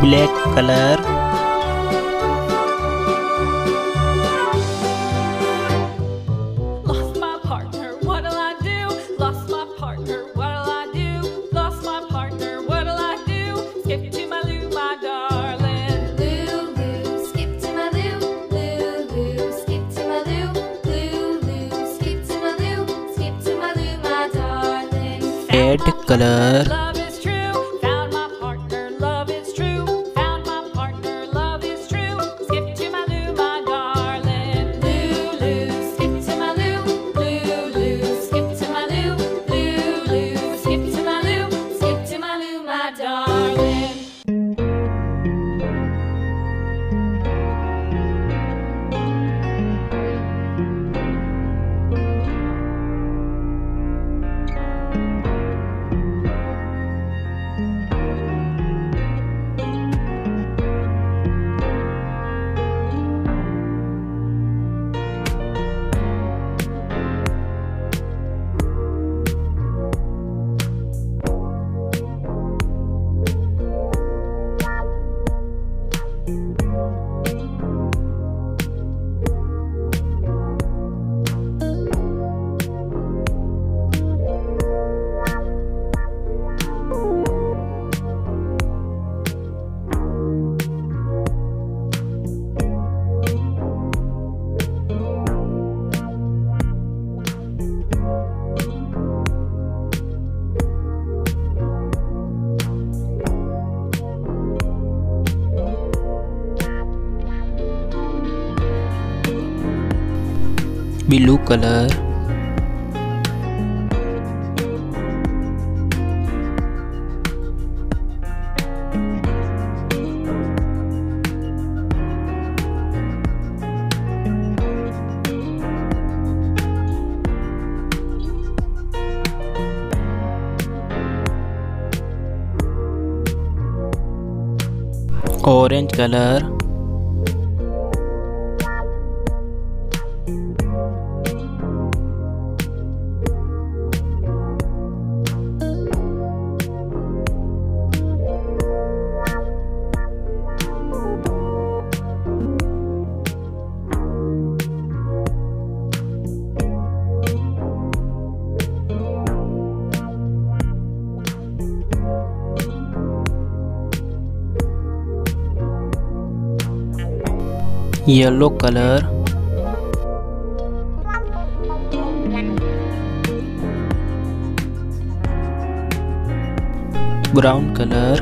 black color, lost my partner, what'll I do? Lost my partner, what'll I do? Lost my partner, what'll I do? Skip to my loo, my darling. Loo, loo, skip to my loo. Loo, loo, skip to my loo. Loo, loo, skip to my loo. Skip to my loo, my darling. red color, Love is true. Found my partner, love is true. Found my partner, love is true. Skip to my loo, my darling. Loo, loo, skip to my loo. Loo, loo, skip to my loo. Loo, loo, skip to my loo. Skip to my loo, my darling. blue color, orange color, yellow color, brown color,